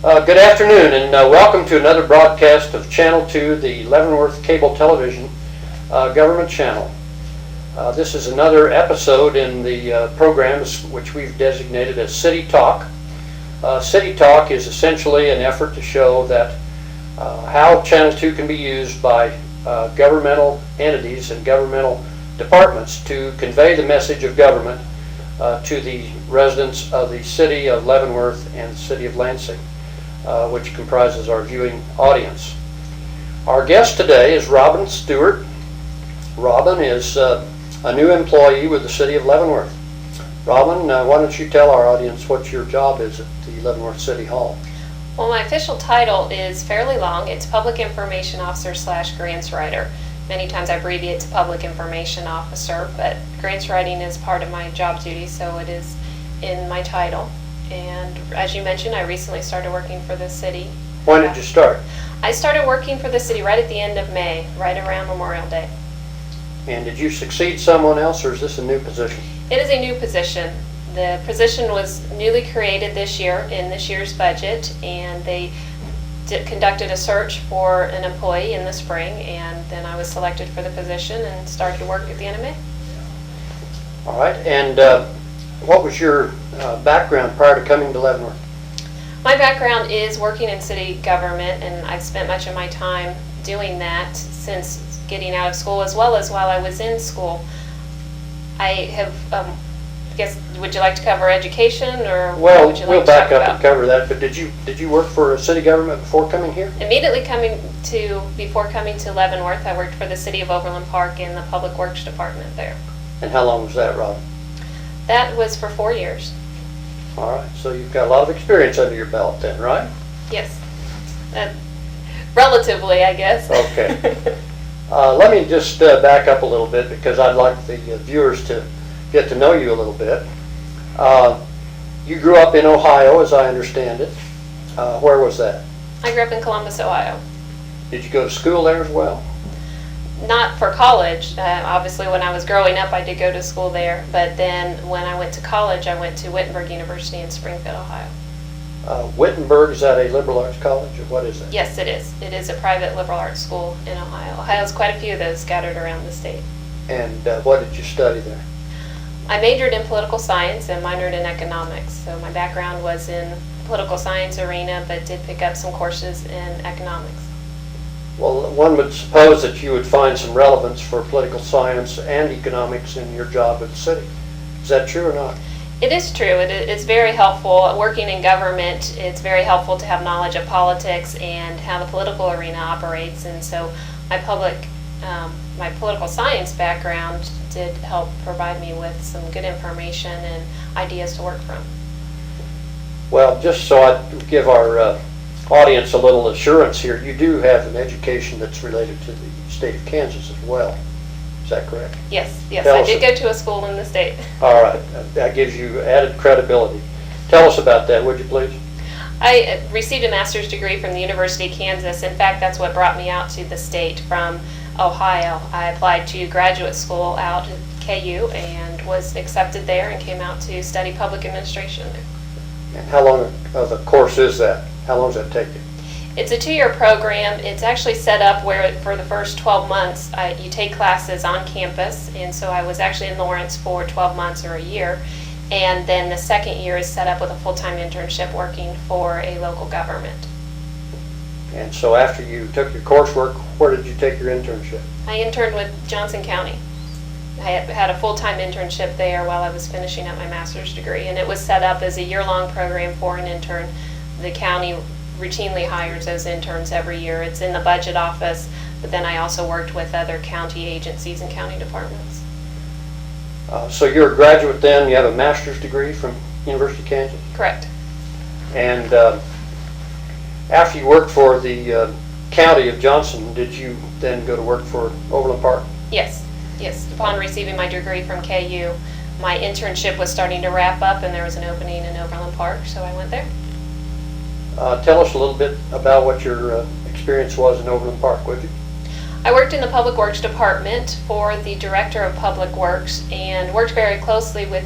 Good afternoon, and welcome to another broadcast of Channel 2, the Leavenworth Cable Television Government Channel. This is another episode in the programs which we've designated as City Talk. City Talk is essentially an effort to show that how Channel 2 can be used by governmental entities and governmental departments to convey the message of government to the residents of the city of Leavenworth and the city of Lansing, which comprises our viewing audience. Our guest today is Robyn Stewart. Robyn is a new employee with the city of Leavenworth. Robyn, why don't you tell our audience what your job is at the Leavenworth City Hall? Well, my official title is fairly long. It's Public Information Officer / Grants Writer. Many times I abbreviate to Public Information Officer, but grants writing is part of my job duty, so it is in my title. And as you mentioned, I recently started working for the city. When did you start? I started working for the city right at the end of May, right around Memorial Day. And did you succeed someone else, or is this a new position? It is a new position. The position was newly created this year in this year's budget, and they conducted a search for an employee in the spring, and then I was selected for the position and started to work at the end of May. All right, and what was your background prior to coming to Leavenworth? My background is working in city government, and I've spent much of my time doing that since getting out of school, as well as while I was in school. I have, I guess, would you like to cover education, or well, what would you like we'll to back talk up about? and cover that. But did you work for city government before coming here? Before coming to Leavenworth, I worked for the city of Overland Park in the Public Works Department there. And how long was that, Robyn? That was for 4 years. All right, so you've got a lot of experience under your belt then, right? Yes. Relatively, I guess. Okay. Let me just back up a little bit, because I'd like the viewers to get to know you a little bit. You grew up in Ohio, as I understand it. Where was that? I grew up in Columbus, Ohio. Did you go to school there as well? Not for college. Obviously, when I was growing up, I did go to school there. But then when I went to college, I went to Wittenberg University in Springfield, Ohio. Wittenberg, is that a liberal arts college, or what is that? Yes, it is. It is a private liberal arts school in Ohio. Ohio has quite a few of those scattered around the state. And what did you study there? I majored in political science and minored in economics. So my background was in political science arena, but did pick up some courses in economics. Well, one would suppose that you would find some relevance for political science and economics in your job at the city. Is that true or not? It is true. It's very helpful. Working in government, it's very helpful to have knowledge of politics and how the political arena operates. And so my political science background did help provide me with some good information and ideas to work from. Well, just so I give our audience a little assurance here, you do have an education that's related to the state of Kansas as well. Is that correct? Yes, Tell I us did go to a school in the state. All right, that gives you added credibility. Tell us about that, would you please? I received a master's degree from the University of Kansas. In fact, that's what brought me out to the state from Ohio. I applied to graduate school out at KU and was accepted there and came out to study public administration there. And how long of a course is that? How long does that take you? It's a 2-year program. It's actually set up where for the first 12 months you take classes on campus, and so I was actually in Lawrence for 12 months or a year, and then the second year is set up with a full-time internship working for a local government. And so after you took your coursework, where did you take your internship? I interned with Johnson County. I had a full-time internship there while I was finishing up my master's degree, and it was set up as a year-long program for an intern. The county routinely hires those interns every year. It's in the budget office, but then I also worked with other county agencies and county departments. So you're a graduate then, you have a master's degree from University of Kansas? Correct. And after you worked for the county of Johnson, did you then go to work for Overland Park? Yes. Upon receiving my degree from KU, my internship was starting to wrap up and there was an opening in Overland Park, so I went there. Tell us a little bit about what your experience was in Overland Park, would you? I worked in the Public Works Department for the Director of Public Works and worked very closely with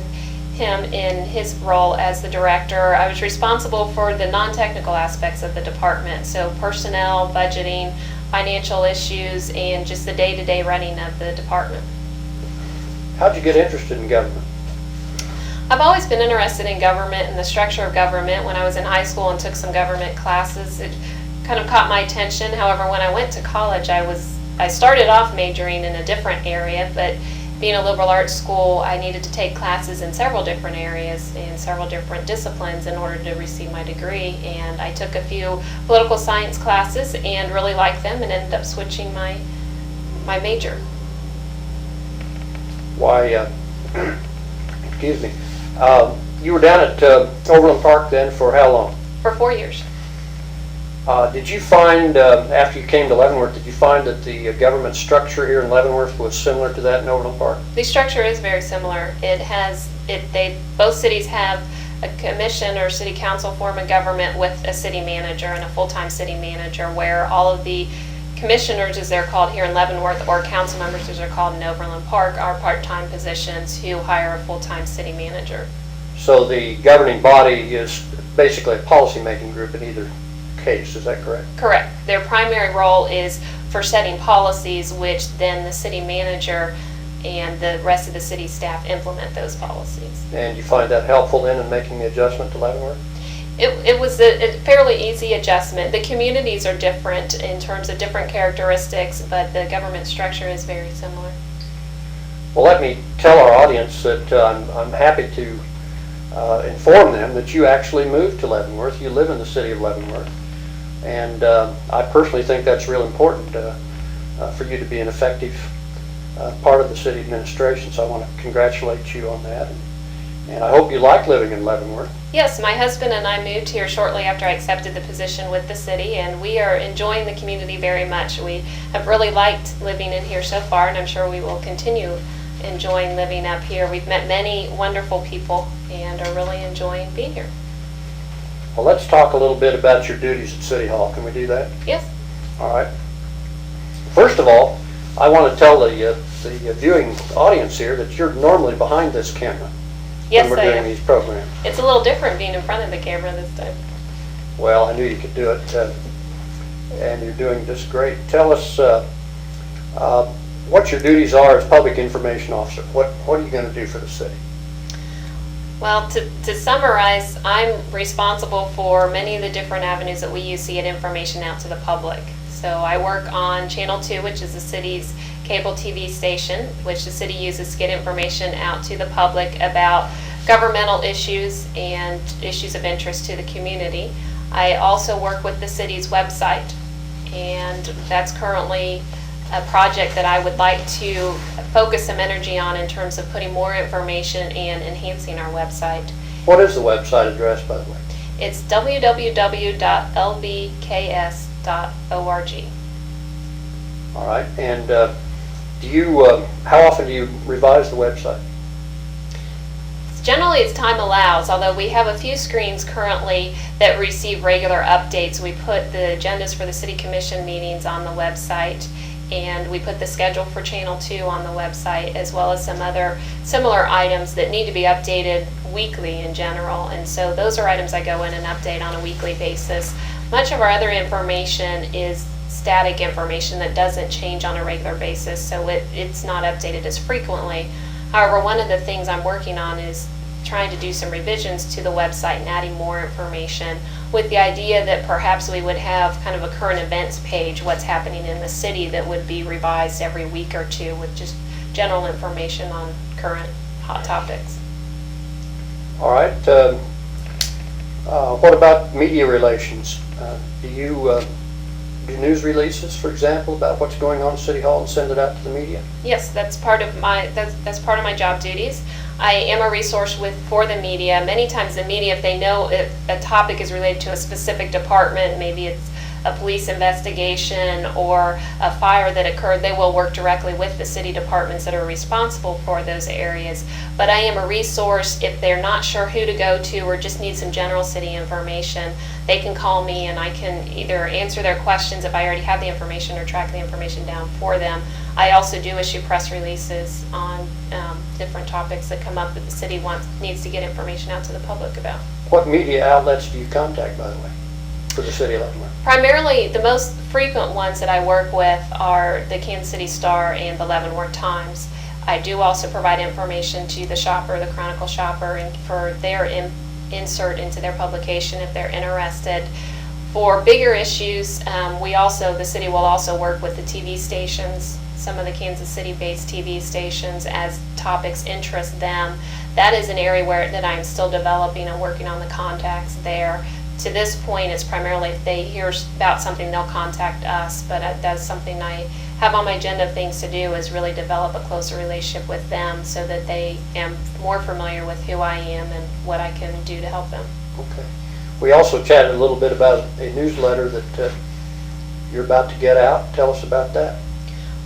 him in his role as the director. I was responsible for the non-technical aspects of the department, so personnel, budgeting, financial issues, and just the day-to-day running of the department. How'd you get interested in government? I've always been interested in government and the structure of government. When I was in high school and took some government classes, it kind of caught my attention. However, when I went to college, I started off majoring in a different area, but being a liberal arts school, I needed to take classes in several different areas and several different disciplines in order to receive my degree. And I took a few political science classes and really liked them and ended up switching my major. Why, excuse me, you were down at Overland Park then for how long? For 4 years. Did you find, after you came to Leavenworth, did you find that the government structure here in Leavenworth was similar to that in Overland Park? The structure is very similar. Both cities have a commission or city council form of government with a city manager and a full-time city manager, where all of the commissioners, as they're called here in Leavenworth, or council members, as they're called in Overland Park, are part-time positions who hire a full-time city manager. So the governing body is basically a policy-making group in either case, is that correct? Correct. Their primary role is for setting policies, which then the city manager and the rest of the city staff implement those policies. And you find that helpful then in making the adjustment to Leavenworth? It was a fairly easy adjustment. The communities are different in terms of different characteristics, but the government structure is very similar. Well, let me tell our audience that I'm happy to inform them that you actually moved to Leavenworth. You live in the city of Leavenworth. And I personally think that's real important for you to be an effective part of the city administration. So I want to congratulate you on that. And I hope you like living in Leavenworth. Yes, my husband and I moved here shortly after I accepted the position with the city, and we are enjoying the community very much. We have really liked living in here so far, and I'm sure we will continue enjoying living up here. We've met many wonderful people and are really enjoying being here. Well, let's talk a little bit about your duties at City Hall. Can we do that? Yes. All right. First of all, I want to tell the viewing audience here that you're normally behind this camera Yes, when we're doing these programs. It's a little different being in front of the camera this time. Well, I knew you could do it, and you're doing just great. Tell us what your duties are as public information officer. What are you going to do for the city? Well, to summarize, I'm responsible for many of the different avenues that we use to get information out to the public. So I work on Channel 2, which is the city's cable TV station, which the city uses to get information out to the public about governmental issues and issues of interest to the community. I also work with the city's website, and that's currently a project that I would like to focus some energy on in terms of putting more information and enhancing our website. What is the website address, by the way? It's www.lvks.org. All right. And how often do you revise the website? Generally, it's time allows, although we have a few screens currently that receive regular updates. We put the agendas for the city commission meetings on the website, and we put the schedule for Channel 2 on the website, as well as some other similar items that need to be updated weekly in general. And so those are items I go in and update on a weekly basis. Much of our other information is static information that doesn't change on a regular basis, so it's not updated as frequently. However, one of the things I'm working on is trying to do some revisions to the website and adding more information, with the idea that perhaps we would have kind of a current events page, what's happening in the city, that would be revised every week or two with just general information on current hot topics. All right. What about media relations? Do you do news releases, for example, about what's going on at City Hall and send it out to the media? Yes, that's part of my part of my job duties. I am a resource for the media. Many times the media, if they know if a topic is related to a specific department, maybe it's a police investigation or a fire that occurred, they will work directly with the city departments that are responsible for those areas. But I am a resource if they're not sure who to go to or just need some general city information. They can call me and I can either answer their questions if I already have the information or track the information down for them. I also do issue press releases on different topics that come up that the city needs to get information out to the public about. What media outlets do you contact, by the way, for the city of Leavenworth? Primarily, the most frequent ones that I work with are the Kansas City Star and the Leavenworth Times. I do also provide information to the Shopper, the Chronicle Shopper, and for their insert into their publication if they're interested. For bigger issues, the city will also work with the TV stations, some of the Kansas City-based TV stations, as topics interest them. That is an area that I'm still developing. I'm working on the contacts there. To this point, it's primarily if they hear about something, they'll contact us, but that's something I have on my agenda of things to do, is really develop a closer relationship with them so that they am more familiar with who I am and what I can do to help them. Okay. We also chatted a little bit about a newsletter that you're about to get out. Tell us about that.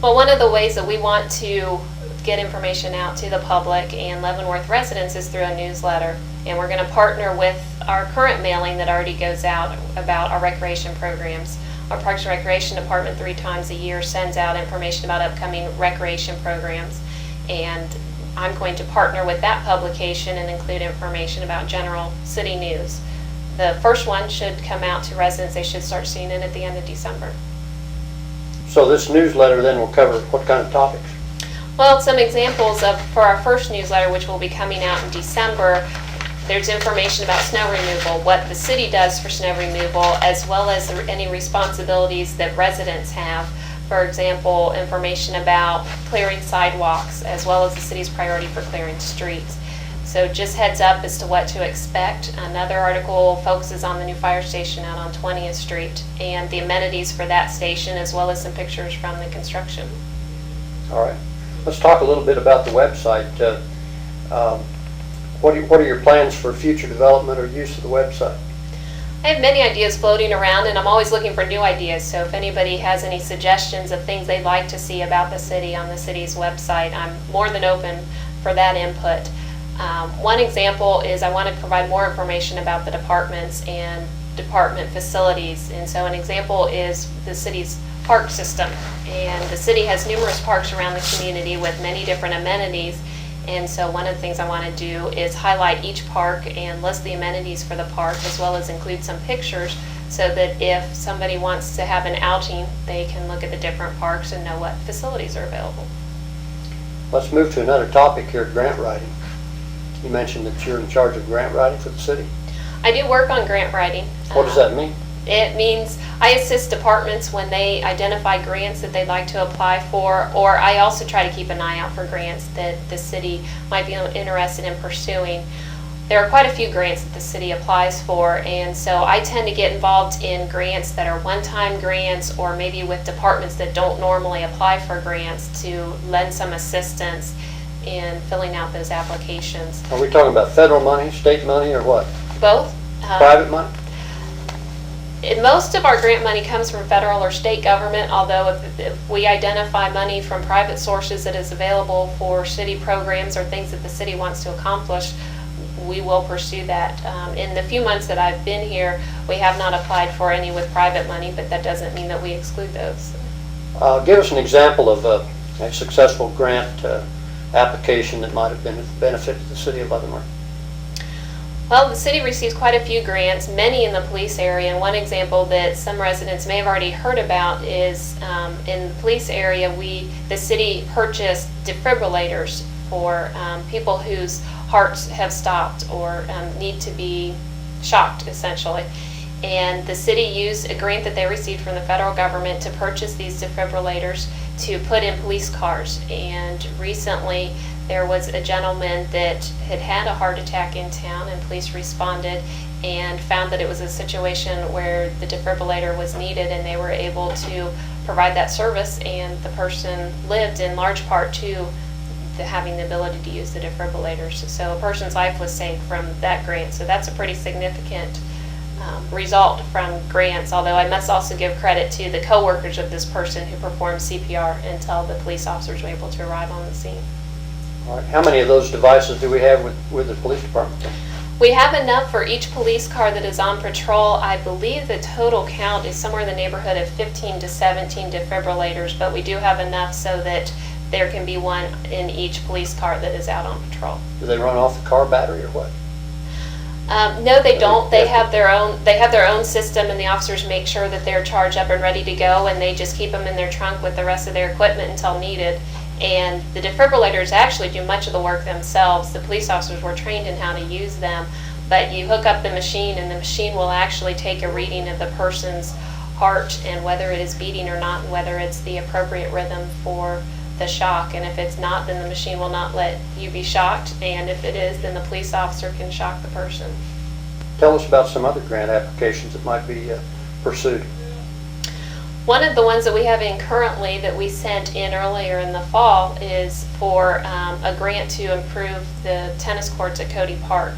Well, one of the ways that we want to get information out to the public and Leavenworth residents is through a newsletter. And we're going to partner with our current mailing that already goes out about our recreation programs. Our Parks and Recreation Department 3 times a year sends out information about upcoming recreation programs. And I'm going to partner with that publication and include information about general city news. The first one should come out to residents. They should start seeing it at the end of December. So this newsletter then will cover what kind of topics? Well, some examples for our first newsletter, which will be coming out in December, there's information about snow removal, what the city does for snow removal, as well as any responsibilities that residents have. For example, information about clearing sidewalks, as well as the city's priority for clearing streets. So just heads up as to what to expect. Another article focuses on the new fire station out on 20th Street and the amenities for that station, as well as some pictures from the construction. All right. Let's talk a little bit about the website. What are your plans for future development or use of the website? I have many ideas floating around, and I'm always looking for new ideas. So if anybody has any suggestions of things they'd like to see about the city on the city's website, I'm more than open for that input. One example is I want to provide more information about the departments and department facilities. And so an example is the city's park system. And the city has numerous parks around the community with many different amenities. And so one of the things I want to do is highlight each park and list the amenities for the park, as well as include some pictures so that if somebody wants to have an outing, they can look at the different parks and know what facilities are available. Let's move to another topic here, grant writing. You mentioned that you're in charge of grant writing for the city. I do work on grant writing. What does that mean? It means I assist departments when they identify grants that they'd like to apply for, or I also try to keep an eye out for grants that the city might be interested in pursuing. There are quite a few grants that the city applies for, and so I tend to get involved in grants that are one-time grants, or maybe with departments that don't normally apply for grants, to lend some assistance in filling out those applications. Are we talking about federal money, state money, or what? Both. Private money? Most of our grant money comes from federal or state government, although if we identify money from private sources that is available for city programs or things that the city wants to accomplish, we will pursue that. In the few months that I've been here, we have not applied for any with private money, but that doesn't mean that we exclude those. Give us an example of a successful grant application that might have been a benefit to the city of Leavenworth. Well, the city receives quite a few grants, many in the police area, and one example that some residents may have already heard about is in the police area, the city purchased defibrillators for people whose hearts have stopped or need to be shocked, essentially. And the city used a grant that they received from the federal government to purchase these defibrillators to put in police cars. And recently there was a gentleman that had had a heart attack in town, and police responded and found that it was a situation where the defibrillator was needed, and they were able to provide that service, and the person lived in large part to having the ability to use the defibrillators. So a person's life was saved from that grant. So that's a pretty significant result from grants, although I must also give credit to the co-workers of this person who performed CPR until the police officers were able to arrive on the scene. All right. How many of those devices do we have with the police department? We have enough for each police car that is on patrol. I believe the total count is somewhere in the neighborhood of 15 to 17 defibrillators, but we do have enough so that there can be one in each police car that is out on patrol. Do they run off the car battery or what? No, they don't. They have their own system, and the officers make sure that they're charged up and ready to go, and they just keep them in their trunk with the rest of their equipment until needed. And the defibrillators actually do much of the work themselves. The police officers were trained in how to use them, but you hook up the machine, and the machine will actually take a reading of the person's heart and whether it is beating or not, and whether it's the appropriate rhythm for the shock. And if it's not, then the machine will not let you be shocked, and if it is, then the police officer can shock the person. Tell us about some other grant applications that might be pursued. One of the ones that we have in currently that we sent in earlier in the fall is for a grant to improve the tennis courts at Cody Park.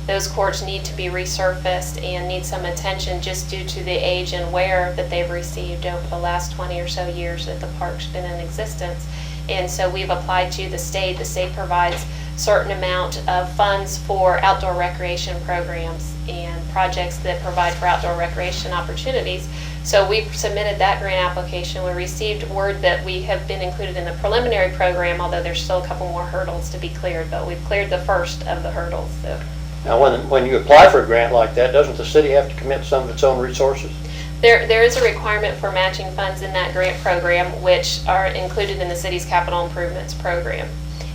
Those courts need to be resurfaced and need some attention just due to the age and wear that they've received over the last 20 or so years that the park's been in existence. And so we've applied to the state. The state provides certain amount of funds for outdoor recreation programs and projects that provide for outdoor recreation opportunities. So we submitted that grant application. We received word that we have been included in the preliminary program, although there's still a couple more hurdles to be cleared, but we've cleared the first of the hurdles. So. Now, when you apply for a grant like that, doesn't the city have to commit some of its own resources? There is a requirement for matching funds in that grant program, which are included in the city's capital improvements program.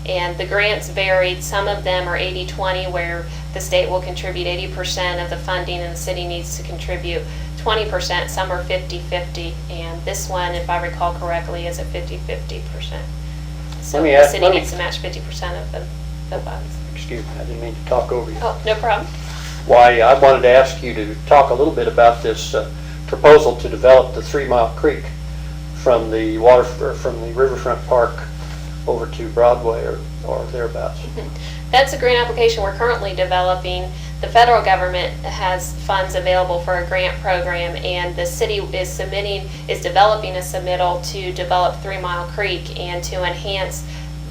And the grants varied. Some of them are 80-20, where the state will contribute 80% of the funding and the city needs to contribute 20%. Some are 50-50, and this one, if I recall correctly, is a 50-50%. So the city needs to match 50% of the funds. Excuse me, I didn't mean to talk over you. Oh, no problem. Why, I wanted to ask you to talk a little bit about this proposal to develop the 3 Mile Creek from the riverfront park over to Broadway or thereabouts. That's a grant application we're currently developing. The federal government has funds available for a grant program, and the city is developing a submittal to develop 3 Mile Creek and to enhance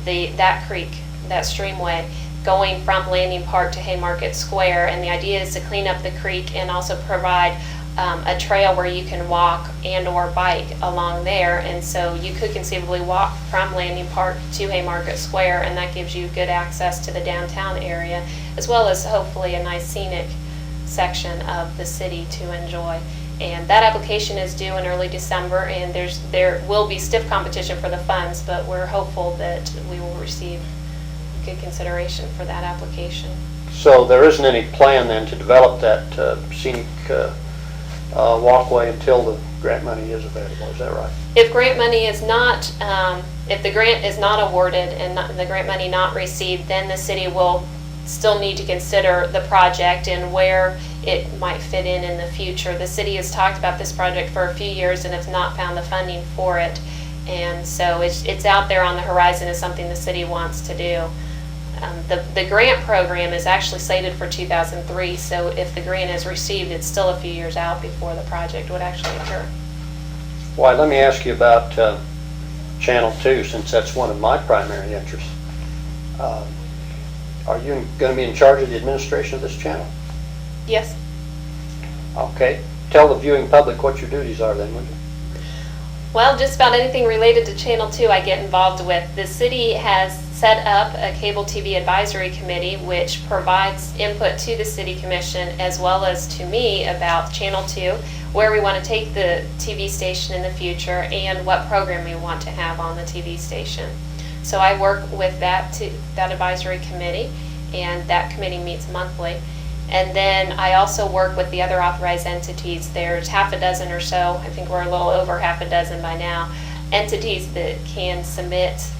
that creek, that streamway, going from Landing Park to Haymarket Square. And the idea is to clean up the creek and also provide a trail where you can walk and or bike along there. And so you could conceivably walk from Landing Park to Haymarket Square, and that gives you good access to the downtown area, as well as hopefully a nice scenic section of the city to enjoy. And that application is due in early December, and there will be stiff competition for the funds, but we're hopeful that we will receive good consideration for that application. So there isn't any plan then to develop that scenic walkway until the grant money is available, is that right? If grant money is not, if the grant is not awarded and the grant money not received, then the city will still need to consider the project and where it might fit in the future. The city has talked about this project for a few years and has not found the funding for it, and so it's out there on the horizon as something the city wants to do. The grant program is actually slated for 2003, so if the grant is received, it's still a few years out before the project would actually occur. Why, let me ask you about Channel 2, since that's one of my primary interests. Are you going to be in charge of the administration of this channel? Yes. Okay. Tell the viewing public what your duties are then, would you? Well, just about anything related to Channel 2 I get involved with. The city has set up a cable TV advisory committee which provides input to the city commission as well as to me about Channel 2, where we want to take the TV station in the future and what program we want to have on the TV station. So I work with that advisory committee, and that committee meets monthly. And then I also work with the other authorized entities. There's half a dozen or so, I think we're a little over half a dozen by now, entities that can submit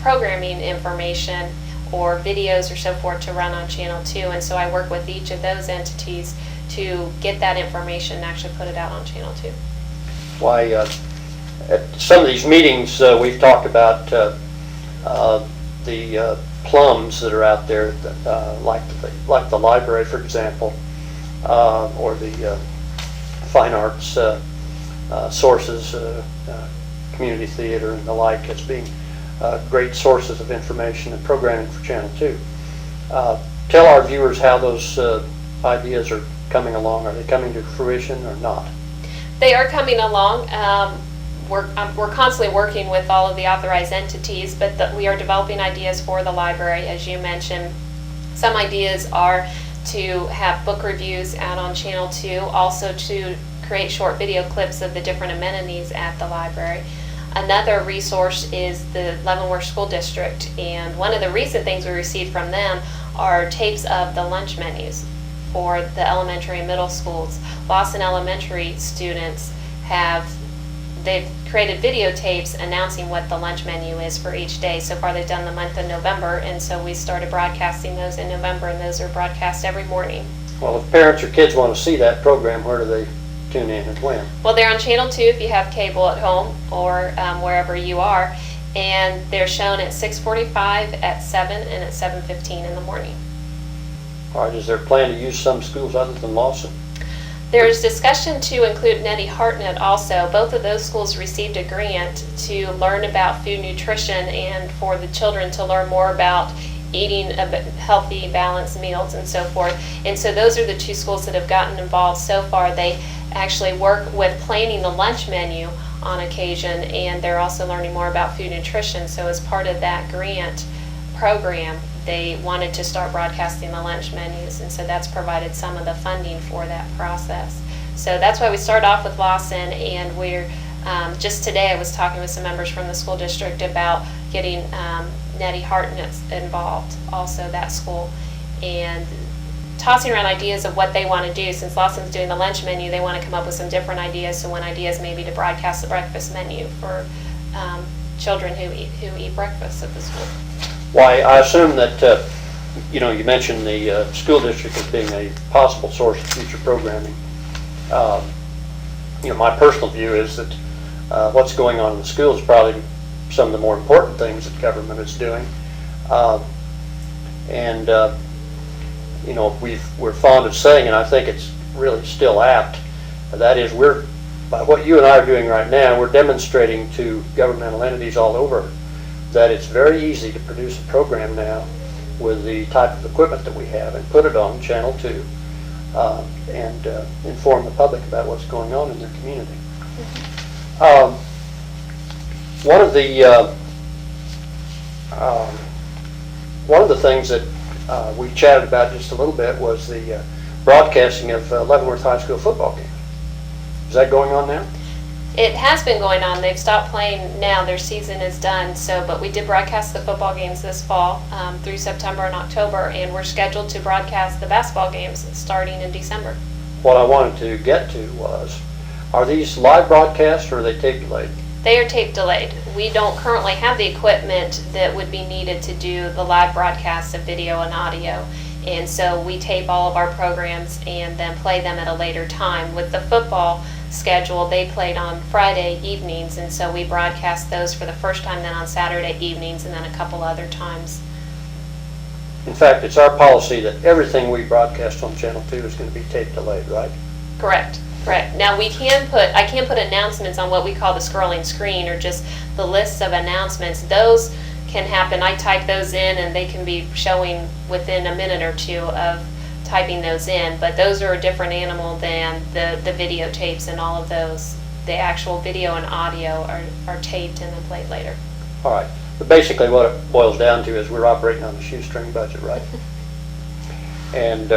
programming information or videos or so forth to run on Channel 2. And so I work with each of those entities to get that information and actually put it out on Channel 2. Why, at some of these meetings we've talked about the plums that are out there, like the library, for example, or the fine arts sources, community theater and the like, as being great sources of information and programming for Channel 2. Tell our viewers how those ideas are coming along. Are they coming to fruition or not? They are coming along. We're constantly working with all of the authorized entities, but we are developing ideas for the library, as you mentioned. Some ideas are to have book reviews out on Channel 2, also to create short video clips of the different amenities at the library. Another resource is the Leavenworth School District, and one of the recent things we received from them are tapes of the lunch menus for the elementary and middle schools. Lawson Elementary students they've created videotapes announcing what the lunch menu is for each day. So far they've done the month of November, and so we started broadcasting those in November, and those are broadcast every morning. Well, if parents or kids want to see that program, where do they tune in and when? Well, they're on Channel 2 if you have cable at home or wherever you are, and they're shown at 6:45, at 7, and at 7:15 in the morning. All right, is there a plan to use some schools other than Lawson? There's discussion to include Nettie Hartnett also. Both of those schools received a grant to learn about food nutrition and for the children to learn more about eating healthy, balanced meals and so forth. And so those are the two schools that have gotten involved so far. They actually work with planning the lunch menu on occasion, and they're also learning more about food nutrition. So as part of that grant program, they wanted to start broadcasting the lunch menus, and so that's provided some of the funding for that process. So that's why we started off with Lawson, and we're just today I was talking with some members from the school district about getting Nettie Hartnett involved, also that school, and tossing around ideas of what they want to do. Since Lawson's doing the lunch menu, they want to come up with some different ideas. So one idea is maybe to broadcast the breakfast menu for children who eat breakfast at the school. Why, I assume that, you mentioned the school district as being a possible source of future programming. My personal view is that what's going on in the schools is probably some of the more important things that government is doing. We're fond of saying, and I think it's really still apt, that is, by what you and I are doing right now, we're demonstrating to governmental entities all over that it's very easy to produce a program now with the type of equipment that we have and put it on Channel 2 and inform the public about what's going on in their community. One of the things that we chatted about just a little bit was the broadcasting of Leavenworth High School football games. Is that going on now? It has been going on. They've stopped playing now. Their season is done. But we did broadcast the football games this fall through September and October, and we're scheduled to broadcast the basketball games starting in December. What I wanted to get to was, are these live broadcasts or are they tape delayed? They are tape delayed. We don't currently have the equipment that would be needed to do the live broadcasts of video and audio. And so we tape all of our programs and then play them at a later time. With the football schedule, they played on Friday evenings, and so we broadcast those for the first time, then on Saturday evenings, and then a couple other times. In fact, it's our policy that everything we broadcast on Channel 2 is going to be tape delayed, right? Correct. Now I can put announcements on what we call the scrolling screen, or just the lists of announcements. Those can happen. I type those in, and they can be showing within a minute or two of typing those in, but those are a different animal than the videotapes and all of those. The actual video and audio are taped and then played later. All right, but basically what it boils down to is we're operating on a shoestring budget, right? And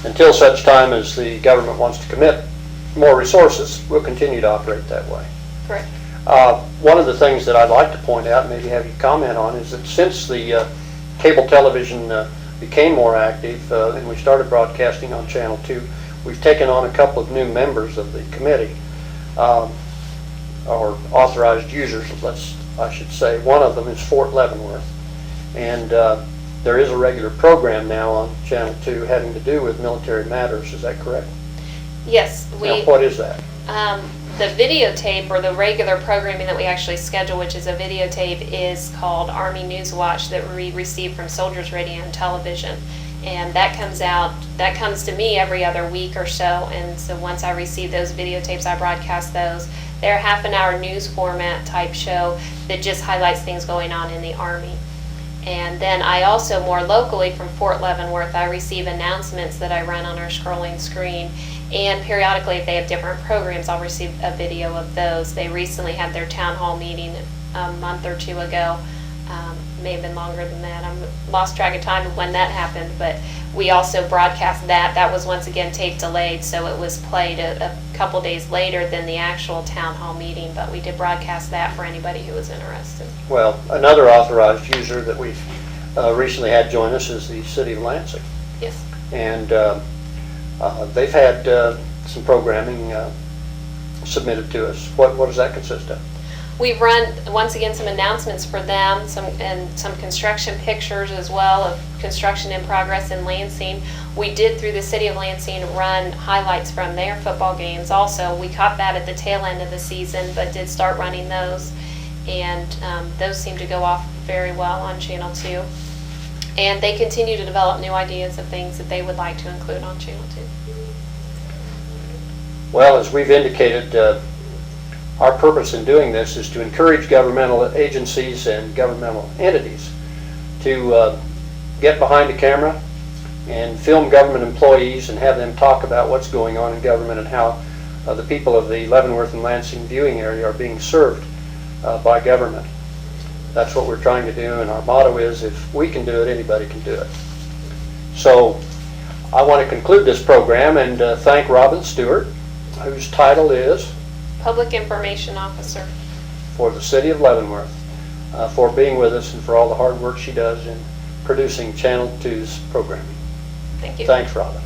until such time as the government wants to commit more resources, we'll continue to operate that way. Correct. One of the things that I'd like to point out, maybe have you comment on, is that since the cable television became more active and we started broadcasting on Channel 2, we've taken on a couple of new members of the committee, or authorized users, I should say. One of them is Fort Leavenworth, and there is a regular program now on Channel 2 having to do with military matters. Is that correct? Yes. Now, what is that? The videotape, or the regular programming that we actually schedule, which is a videotape, is called Army News Watch, that we receive from Soldiers Radio and Television. And that comes to me every other week or so. And so once I receive those videotapes, I broadcast those. They're a half-an-hour news format type show that just highlights things going on in the Army. And then I also, more locally from Fort Leavenworth, I receive announcements that I run on our scrolling screen. And periodically, if they have different programs, I'll receive a video of those. They recently had their town hall meeting a month or two ago. May have been longer than that. I lost track of time of when that happened, but we also broadcast that. That was once again tape delayed, so it was played a couple days later than the actual town hall meeting, but we did broadcast that for anybody who was interested. Well, another authorized user that we've recently had join us is the city of Lansing. Yes. And they've had some programming submitted to us. What does that consist of? We've run, once again, some announcements for them, some construction pictures as well of construction in progress in Lansing. We did, through the city of Lansing, run highlights from their football games also. We caught that at the tail end of the season, but did start running those. And those seem to go off very well on Channel 2. And they continue to develop new ideas of things that they would like to include on Channel 2. Well, as we've indicated, our purpose in doing this is to encourage governmental agencies and governmental entities to get behind the camera and film government employees and have them talk about what's going on in government and how the people of the Leavenworth and Lansing viewing area are being served by government. That's what we're trying to do, and our motto is, if we can do it, anybody can do it. So I want to conclude this program and thank Robyn Stewart, whose title is Public Information Officer for the city of Leavenworth, for being with us and for all the hard work she does in producing Channel 2's programming. Thank you. Thanks, Robyn.